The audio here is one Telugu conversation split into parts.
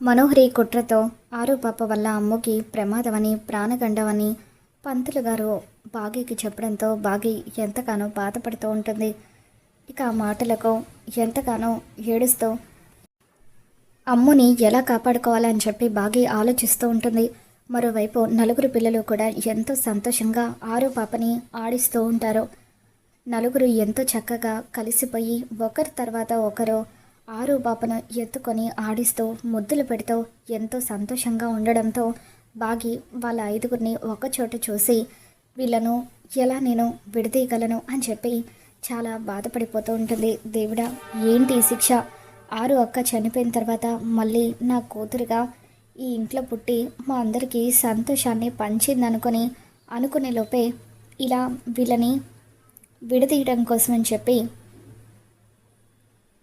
మనోహరి కుట్రతో ఆరు పాప వల్ల అమ్ముకి ప్రమాదమని ప్రాణగండమని పంతులు గారు బాగీకి చెప్పడంతో బాగీ ఎంతగానో బాధపడుతూ ఉంటుంది. ఇక ఆ మాటలకు ఎంతగానో ఏడుస్తూ అమ్ముని ఎలా కాపాడుకోవాలని చెప్పి బాగీ ఆలోచిస్తూ ఉంటుంది. మరోవైపు నలుగురు పిల్లలు కూడా ఎంతో సంతోషంగా ఆరు పాపని ఆడిస్తూ ఉంటారు. నలుగురు ఎంతో చక్కగా కలిసిపోయి ఒకరి తర్వాత ఒకరు ఆరు పాపను ఎత్తుకొని ఆడిస్తూ ముద్దులు పెడుతూ ఎంతో సంతోషంగా ఉండడంతో బాగి వాళ్ళ ఐదుగురిని ఒకచోట చూసి వీళ్ళను ఎలా నేను విడదీయగలను అని చెప్పి చాలా బాధపడిపోతూ ఉంటుంది. దేవుడా, ఏంటి శిక్ష? ఆరు అక్క చనిపోయిన తర్వాత మళ్ళీ నా కూతురుగా ఈ ఇంట్లో పుట్టి మా అందరికీ సంతోషాన్ని పంచిందనుకొని అనుకునే లోపే ఇలా వీళ్ళని విడదీయడం కోసమని చెప్పి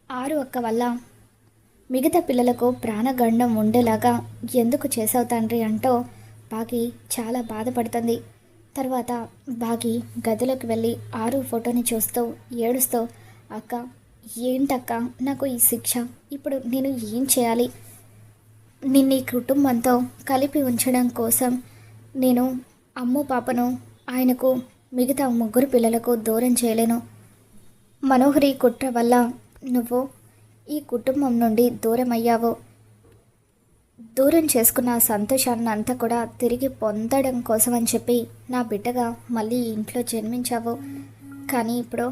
ఆరు అక్క వల్ల మిగతా పిల్లలకు ప్రాణగండం ఉండేలాగా ఎందుకు చేసావు తండ్రి అంటూ బాగి చాలా బాధపడుతుంది. తర్వాత బాగి గదిలోకి వెళ్ళి ఆరు ఫోటోని చూస్తూ ఏడుస్తూ, అక్క ఏంటక్క నాకు ఈ శిక్ష? ఇప్పుడు నేను ఏం చేయాలి? నిన్ను కుటుంబంతో కలిపి ఉంచడం కోసం నేను అమ్ము పాపను ఆయనకు మిగతా ముగ్గురు పిల్లలకు దూరం చేయలేను. మనోహరి కుట్ర వల్ల నువ్వు ఈ కుటుంబం నుండి దూరం అయ్యావు. దూరం చేసుకున్న సంతోషాన్ని అంతా కూడా తిరిగి పొందడం కోసం అని చెప్పి నా బిడ్డగా మళ్ళీ ఇంట్లో జన్మించావు. కానీ ఇప్పుడు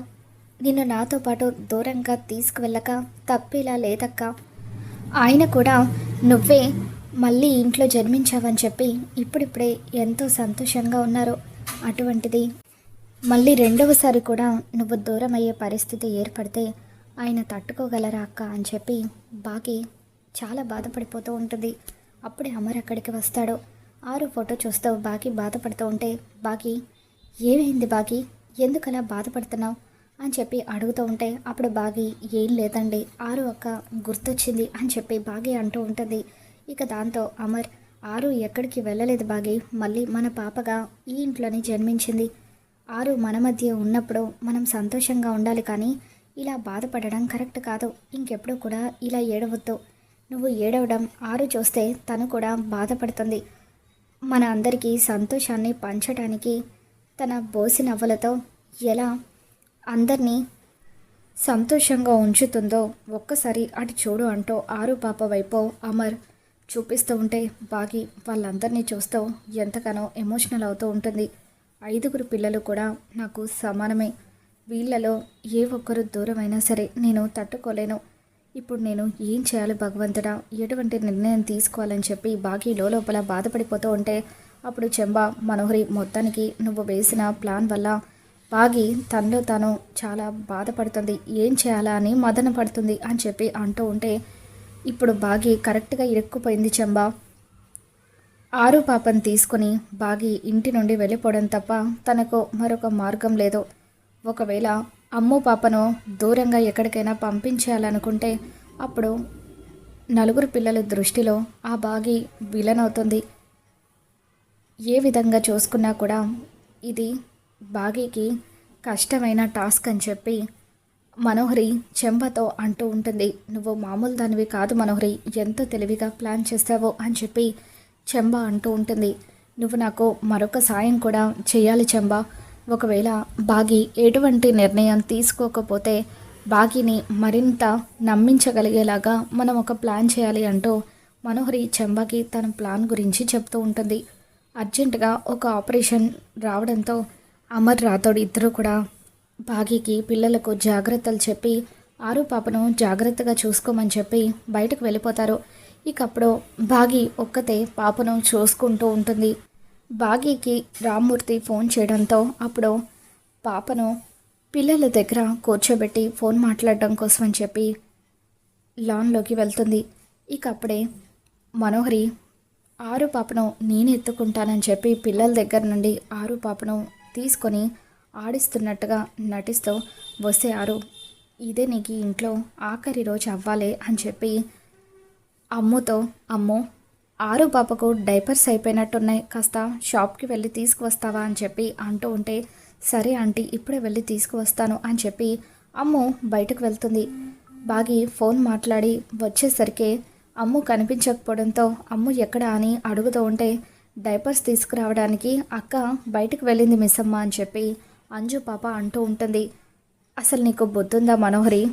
నిన్ను నాతో పాటు దూరంగా తీసుకువెళ్ళక తప్పేలా లేదక్క. ఆయన కూడా నువ్వే మళ్ళీ ఇంట్లో జన్మించావని చెప్పి ఇప్పుడిప్పుడే ఎంతో సంతోషంగా ఉన్నారు. అటువంటిది మళ్ళీ రెండవసారి కూడా నువ్వు దూరం అయ్యే పరిస్థితి ఏర్పడితే ఆయన తట్టుకోగలరా అక్క అని చెప్పి బాగి చాలా బాధపడిపోతూ ఉంటుంది. అప్పుడే అమర్ అక్కడికి వస్తాడు. ఆరు ఫోటో చూస్తూ బాగి బాధపడుతూ ఉంటే, బాగి ఏమైంది బాగి, ఎందుకలా బాధపడుతున్నావు అని చెప్పి అడుగుతూ ఉంటే, అప్పుడు బాగి ఏం లేదండి, ఆరు అక్క గుర్తొచ్చింది అని చెప్పి బాగి అంటూ ఉంటుంది. ఇక దాంతో అమర్, ఆరు ఎక్కడికి వెళ్ళలేదు బాగి, మళ్ళీ మన పాపగా ఈ ఇంట్లోనే జన్మించింది. ఆరు మన మధ్య ఉన్నప్పుడు మనం సంతోషంగా ఉండాలి, కానీ ఇలా బాధపడడం కరెక్ట్ కాదు. ఇంకెప్పుడు కూడా ఇలా ఏడవద్దు. నువ్వు ఏడవడం ఆరు చూస్తే తను కూడా బాధపడుతుంది. మన అందరికీ సంతోషాన్ని పంచడానికి తన బోసి నవ్వులతో ఎలా అందరినీ సంతోషంగా ఉంచుతుందో ఒక్కసారి అటు చూడు అంటూ ఆరు పాప వైపు అమర్ చూపిస్తూ ఉంటే బాగి వాళ్ళందరినీ చూస్తూ ఎంతగానో ఎమోషనల్ అవుతూ ఉంటుంది. ఐదుగురు పిల్లలు కూడా నాకు సమానమే. వీళ్ళలో ఏ ఒక్కరు దూరమైనా సరే నేను తట్టుకోలేను. ఇప్పుడు నేను ఏం చేయాలి భగవంతుడా, ఎటువంటి నిర్ణయం తీసుకోవాలని చెప్పి బాగి లోపల బాధపడిపోతూ ఉంటే, అప్పుడు చెంబ మనోహరి మొత్తానికి నువ్వు వేసిన ప్లాన్ వల్ల బాగి తనలో తాను చాలా బాధపడుతుంది, ఏం చేయాలా అని మదన పడుతుంది అని చెప్పి అంటూ ఉంటే, ఇప్పుడు బాగి కరెక్ట్గా ఇరుక్కుపోయింది. చెంబ ఆరు పాపను తీసుకుని బాగి ఇంటి నుండి వెళ్ళిపోవడం తప్ప తనకు మరొక మార్గం లేదు. ఒకవేళ అమ్ము పాపను దూరంగా ఎక్కడికైనా పంపించేయాలనుకుంటే అప్పుడు నలుగురు పిల్లల దృష్టిలో ఆ బాగి విలన్ అవుతుంది. ఏ విధంగా చూసుకున్నా కూడా ఇది బాగీకి కష్టమైన టాస్క్ అని చెప్పి మనోహరి చెంబతో అంటూ ఉంటుంది. నువ్వు మామూలు దానివి కాదు మనోహరి, ఎంతో తెలివిగా ప్లాన్ చేస్తావో అని చెప్పి చెంబ అంటూ ఉంటుంది. నువ్వు నాకు మరొక సాయం కూడా చేయాలి చెంబ. ఒకవేళ బాగి ఎటువంటి నిర్ణయం తీసుకోకపోతే బాగిని మరింత నమ్మించగలిగేలాగా మనం ఒక ప్లాన్ చేయాలి అంటూ మనోహరి చెంబాకి తన ప్లాన్ గురించి చెప్తూ ఉంటుంది. అర్జెంటుగా ఒక ఆపరేషన్ రావడంతో అమర్ రాథోడ్ ఇద్దరు కూడా బాగికి పిల్లలకు జాగ్రత్తలు చెప్పి ఆరు పాపను జాగ్రత్తగా చూసుకోమని చెప్పి బయటకు వెళ్ళిపోతారు. ఇక అప్పుడు బాగి ఒక్కతే పాపను చూసుకుంటూ ఉంటుంది. బాగీకి రామ్మూర్తి ఫోన్ చేయడంతో అప్పుడు పాపను పిల్లల దగ్గర కూర్చోబెట్టి ఫోన్ మాట్లాడడం కోసం అని చెప్పి లాన్లోకి వెళ్తుంది. ఇక అప్పుడే మనోహరి ఆరు పాపను నేను ఎత్తుకుంటానని చెప్పి పిల్లల దగ్గర నుండి ఆరు పాపను తీసుకొని ఆడిస్తున్నట్టుగా నటిస్తూ, వస్తే ఆరు, ఇదే నీకు ఇంట్లో ఆఖరి రోజు అవ్వాలి అని చెప్పి అమ్ముతో, అమ్మో ఆరు పాపకు డైపర్స్ అయిపోయినట్టున్నాయి, కాస్త షాప్కి వెళ్ళి తీసుకువస్తావా అని చెప్పి అంటూ ఉంటే, సరే ఆంటీ ఇప్పుడే వెళ్ళి తీసుకువస్తాను అని చెప్పి అమ్ము బయటకు వెళ్తుంది. బాగి ఫోన్ మాట్లాడి వచ్చేసరికి అమ్ము కనిపించకపోవడంతో అమ్ము ఎక్కడ అని అడుగుతూ ఉంటే డైపర్స్ తీసుకురావడానికి అక్క బయటకు వెళ్ళింది మిస్సమ్మ అని చెప్పి అంజు పాప అంటూ ఉంటుంది. అసలు నీకు బుద్ధుందా మనోహరి?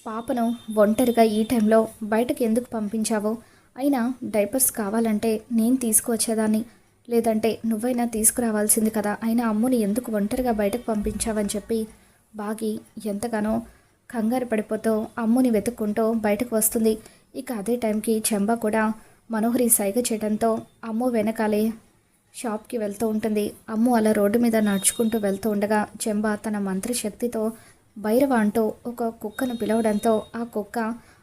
పాపను ఒంటరిగా ఈ టైంలో బయటకు ఎందుకు పంపించావు? అయినా డైపర్స్ కావాలంటే నేను తీసుకువచ్చేదాన్ని, లేదంటే నువ్వైనా తీసుకురావాల్సింది కదా. అయినా అమ్ముని ఎందుకు ఒంటరిగా బయటకు పంపించావని చెప్పి బాగి ఎంతగానో కంగారు పడిపోతూ అమ్ముని వెతుక్కుంటూ బయటకు వస్తుంది. ఇక అదే టైంకి చెంబా కూడా మనోహరి సైగ చేయడంతో అమ్ము వెనకాలే షాప్కి వెళ్తూ ఉంటుంది. అమ్ము అలా రోడ్డు మీద నడుచుకుంటూ వెళ్తూ ఉండగా చెంబా తన మంత్రశక్తితో భైరవ అంటూ ఒక కుక్కను పిలవడంతో ఆ కుక్క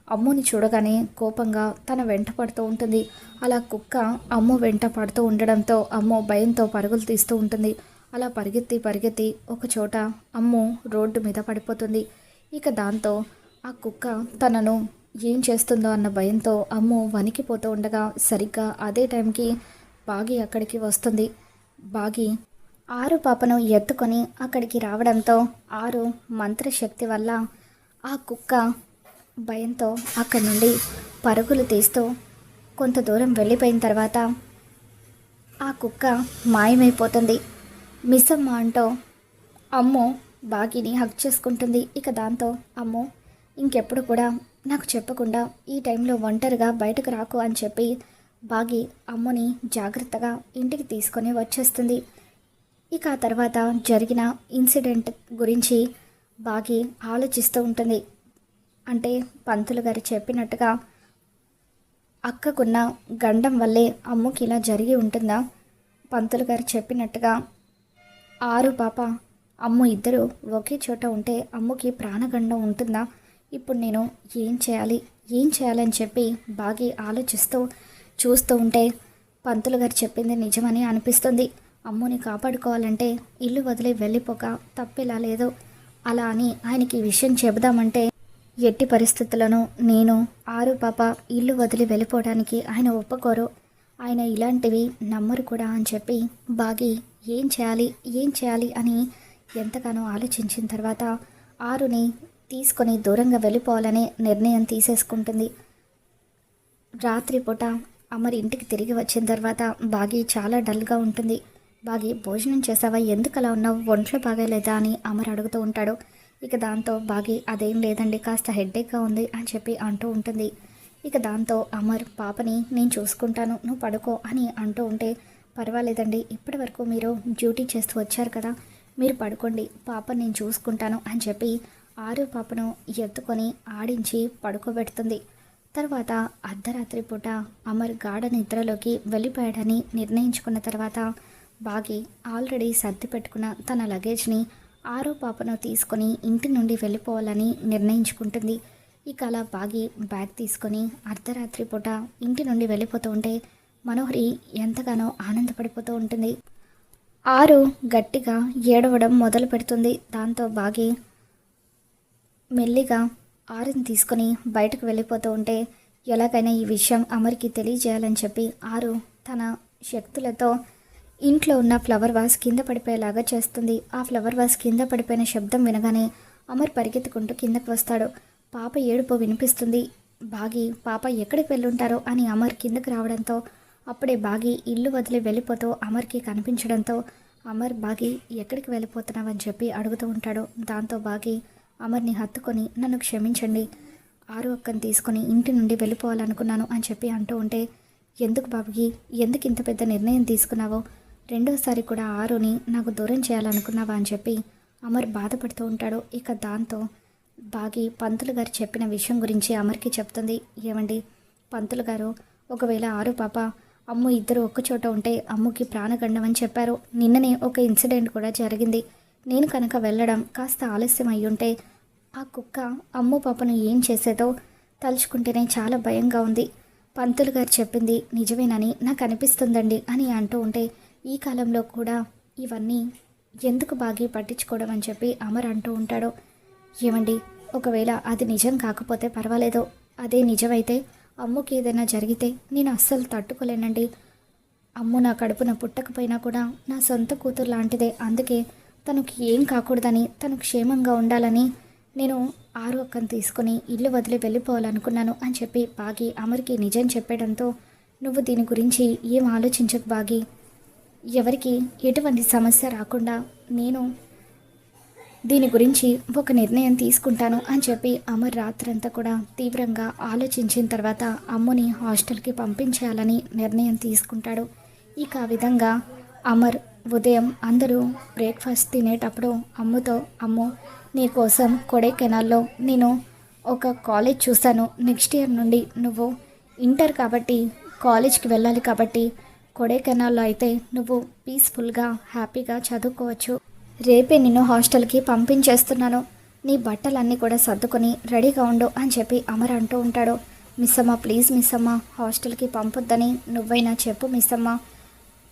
అమ్ముని చూడగానే కోపంగా తన వెంట పడుతూ ఉంటుంది. అలా కుక్క అమ్ము వెంట పడుతూ ఉండడంతో అమ్ము భయంతో పరుగులు తీస్తూ ఉంటుంది. అలా పరిగెత్తి పరిగెత్తి ఒక చోట అమ్ము రోడ్డు మీద పడిపోతుంది. ఇక దాంతో ఆ కుక్క తనను ఏం చేస్తుందో అన్న భయంతో అమ్ము వణికిపోతూ ఉండగా సరిగ్గా అదే టైంకి బాగి అక్కడికి వస్తుంది. బాగి ఆరు పాపను ఎత్తుకొని అక్కడికి రావడంతో ఆరు మంత్రశక్తి వల్ల ఆ కుక్క భయంతో అక్కడి నుండి పరుగులు తీస్తూ కొంత దూరం వెళ్ళిపోయిన తర్వాత ఆ కుక్క మాయమైపోతుంది. మిస్సమ్మ అంటూ అమ్ము బాగిని హగ్ చేసుకుంటుంది. ఇక దాంతో అమ్ము ఇంకెప్పుడు కూడా నాకు చెప్పకుండా ఈ టైంలో ఒంటరిగా బయటకు రాకు అని చెప్పి బాగి అమ్ముని జాగ్రత్తగా ఇంటికి తీసుకొని వచ్చేస్తుంది. ఇక ఆ తర్వాత జరిగిన ఇన్సిడెంట్ గురించి బాగి ఆలోచిస్తూ ఉంటుంది. అంటే పంతులు గారు చెప్పినట్టుగా అక్కకున్న గండం వల్లే అమ్ముకి ఇలా జరిగి ఉంటుందా? పంతులు గారు చెప్పినట్టుగా ఆరు పాప అమ్ము ఇద్దరు ఒకే చోట ఉంటే అమ్ముకి ప్రాణగండం ఉంటుందా? ఇప్పుడు నేను ఏం చేయాలని చెప్పి బాగి ఆలోచిస్తూ చూస్తూ ఉంటే పంతులు గారు చెప్పింది నిజమని అనిపిస్తుంది. అమ్ముని కాపాడుకోవాలంటే ఇల్లు వదిలి వెళ్ళిపోక తప్పిలా లేదు. అలా అని ఆయనకి ఈ విషయం చెబుదామంటే ఎట్టి పరిస్థితులను నేను ఆరు పాప ఇల్లు వదిలి వెళ్ళిపోవడానికి ఆయన ఒప్పుకోరు. ఆయన ఇలాంటివి నమ్మరు కూడా అని చెప్పి బాగి ఏం చేయాలి అని ఎంతగానో ఆలోచించిన తర్వాత ఆరుని తీసుకొని దూరంగా వెళ్ళిపోవాలనే నిర్ణయం తీసేసుకుంటుంది. రాత్రిపూట అమర్ ఇంటికి తిరిగి వచ్చిన తర్వాత బాగి చాలా డల్గా ఉంటుంది. బాగి భోజనం చేసావా? ఎందుకు అలా ఉన్నావు? ఒంట్లో బాగాలేదా అని అమర్ అడుగుతూ ఉంటాడు. ఇక దాంతో బాగి అదేం లేదండి, కాస్త హెడ్ఏక్గా ఉంది అని చెప్పి అంటూ ఉంటుంది. ఇక దాంతో అమర్ పాపని నేను చూసుకుంటాను, నువ్వు పడుకో అని అంటూ ఉంటే పర్వాలేదండి, ఇప్పటి వరకు మీరు డ్యూటీ చేస్తూ వచ్చారు కదా, మీరు పడుకోండి, పాపని నేను చూసుకుంటాను అని చెప్పి ఆరు పాపను ఎత్తుకొని ఆడించి పడుకోబెడుతుంది. తర్వాత అర్ధరాత్రి పూట అమర్ గాఢ నిద్రలోకి వెళ్ళిపోయాడని నిర్ణయించుకున్న తర్వాత బాగి ఆల్రెడీ సర్ది పెట్టుకున్న తన లగేజ్ని ఆరో పాపను తీసుకొని ఇంటి నుండి వెళ్ళిపోవాలని నిర్ణయించుకుంటుంది. ఇక అలా బాగి బ్యాగ్ తీసుకొని అర్ధరాత్రి పూట ఇంటి నుండి వెళ్ళిపోతూ ఉంటే మనోహరి ఎంతగానో ఆనందపడిపోతూ ఉంటుంది. ఆరు గట్టిగా ఏడవడం మొదలు పెడుతుంది. దాంతో బాగి మెల్లిగా ఆరుని తీసుకొని బయటకు వెళ్ళిపోతూ ఉంటే ఎలాగైనా ఈ విషయం అమర్కి తెలియజేయాలని చెప్పి ఆరు తన శక్తులతో ఇంట్లో ఉన్న ఫ్లవర్ వాస్ కింద పడిపోయేలాగా చేస్తుంది. ఆ ఫ్లవర్ వాస్ కింద పడిపోయిన శబ్దం వినగానే అమర్ పరిగెత్తుకుంటూ కిందకు వస్తాడు. పాప ఏడుపు వినిపిస్తుంది. బాగి పాప ఎక్కడికి వెళ్ళుంటారో అని అమర్ కిందకు రావడంతో అప్పుడే బాగి ఇల్లు వదిలి వెళ్ళిపోతూ అమర్కి కనిపించడంతో అమర్ బాగి ఎక్కడికి వెళ్ళిపోతున్నావని చెప్పి అడుగుతూ ఉంటాడు. దాంతో బాగి అమర్ని హత్తుకొని నన్ను క్షమించండి, ఆరు అక్కని తీసుకొని ఇంటి నుండి వెళ్ళిపోవాలనుకున్నాను అని చెప్పి అంటూ ఉంటే ఎందుకు బాబుకి, ఎందుకు ఇంత పెద్ద నిర్ణయం తీసుకున్నావో, రెండోసారి కూడా ఆరుని నాకు దూరం చేయాలనుకున్నావా అని చెప్పి అమర్ బాధపడుతూ ఉంటాడు. ఇక దాంతో బాగి పంతులు గారు చెప్పిన విషయం గురించి అమర్కి చెప్తుంది. ఏమండి పంతులు గారు, ఒకవేళ ఆరు పాప అమ్ము ఇద్దరు ఒక్కచోట ఉంటే అమ్ముకి ప్రాణగండం అని చెప్పారు. నిన్ననే ఒక ఇన్సిడెంట్ కూడా జరిగింది. నేను కనుక వెళ్ళడం కాస్త ఆలస్యం అయ్యుంటే ఆ కుక్క అమ్ము పాపను ఏం చేసేదో తలుచుకుంటేనే చాలా భయంగా ఉంది. పంతులు గారు చెప్పింది నిజమేనని నాకు అనిపిస్తుందండి అని అంటూ ఉంటే ఈ కాలంలో కూడా ఇవన్నీ ఎందుకు బాగి పట్టించుకోవడం అని చెప్పి అమర్ అంటూ ఉంటాడు. ఏమండి, ఒకవేళ అది నిజం కాకపోతే పర్వాలేదు, అదే నిజమైతే అమ్ముకి ఏదైనా జరిగితే నేను అస్సలు తట్టుకోలేనండి. అమ్ము నా కడుపున పుట్టకపోయినా కూడా నా సొంత కూతురు లాంటిదే. అందుకే తనకి ఏం కాకూడదని, తను క్షేమంగా ఉండాలని నేను ఆరు అక్కను తీసుకుని ఇల్లు వదిలి వెళ్ళిపోవాలనుకున్నాను అని చెప్పి బాగి అమర్కి నిజం చెప్పడంతో, నువ్వు దీని గురించి ఏం ఆలోచించకు బాగి, ఎవరికి ఎటువంటి సమస్య రాకుండా నేను దీని గురించి ఒక నిర్ణయం తీసుకుంటాను అని చెప్పి అమర్ రాత్రంతా కూడా తీవ్రంగా ఆలోచించిన తర్వాత అమ్ముని హాస్టల్కి పంపించేయాలని నిర్ణయం తీసుకుంటాడు. ఇక ఆ విధంగా అమర్ ఉదయం అందరూ బ్రేక్ఫాస్ట్ తినేటప్పుడు అమ్ముతో, అమ్ము నీకోసం కొడైకెనాల్లో నేను ఒక కాలేజ్ చూస్తాను, నెక్స్ట్ ఇయర్ నుండి నువ్వు ఇంటర్ కాబట్టి కాలేజ్కి వెళ్ళాలి కాబట్టి కొడైకెనాల్లో అయితే నువ్వు పీస్ఫుల్గా హ్యాపీగా చదువుకోవచ్చు, రేపే నిన్ను హాస్టల్కి పంపించేస్తున్నాను, నీ బట్టలన్నీ కూడా సర్దుకొని రెడీగా ఉండు అని చెప్పి అమర్ అంటూ ఉంటాడు. మిస్ అమ్మ ప్లీజ్ మిస్ అమ్మ, హాస్టల్కి పంపొద్దని నువ్వైనా చెప్పు మిస్ అమ్మ,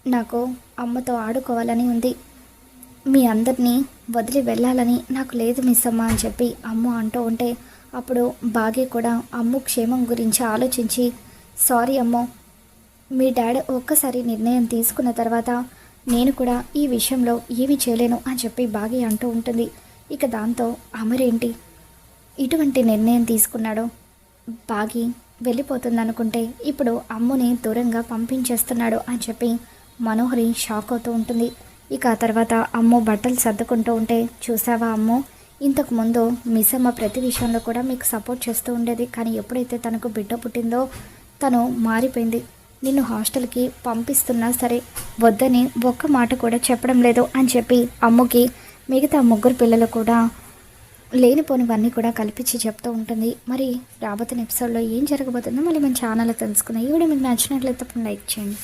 నాకు అమ్మతో ఆడుకోవాలని ఉంది, మీ అందరినీ వదిలి వెళ్ళాలని నాకు లేదు మిస్ అమ్మ అని చెప్పి అమ్ము అంటూ ఉంటే, అప్పుడు బాగి కూడా అమ్ము క్షేమం గురించి ఆలోచించి, సారీ అమ్మో, మీ డాడీ ఒక్కసారి నిర్ణయం తీసుకున్న తర్వాత నేను కూడా ఈ విషయంలో ఏమీ చేయలేను అని చెప్పి బాగి అంటూ ఉంటుంది. ఇక దాంతో అమరేంటి ఇటువంటి నిర్ణయం తీసుకున్నాడో, బాగి వెళ్ళిపోతుందనుకుంటే ఇప్పుడు అమ్ముని దూరంగా పంపించేస్తున్నాడు అని చెప్పి మనోహరి షాక్ అవుతూ ఉంటుంది. ఇక ఆ తర్వాత అమ్ము బట్టలు సర్దుకుంటూ ఉంటే, చూసావా అమ్ము, ఇంతకుముందు మిస్సమ్మ ప్రతి విషయంలో కూడా మీకు సపోర్ట్ చేస్తూ ఉండేది, కానీ ఎప్పుడైతే తనకు బిడ్డ పుట్టిందో తను మారిపోయింది, నిన్ను హాస్టల్కి పంపిస్తున్నా సరే వద్దని ఒక్క మాట కూడా చెప్పడం లేదు అని చెప్పి అమ్ముకి మిగతా ముగ్గురు పిల్లలు కూడా లేనిపోనివన్నీ కూడా కల్పించి చెప్తూ ఉంటుంది. మరి రాబోతున్న ఎపిసోడ్లో ఏం జరగబోతుందో మళ్ళీ మన ఛానల్లో తెలుసుకుందాం. ఈ వీడియో మీకు నచ్చినట్లయితే లైక్ చేయండి.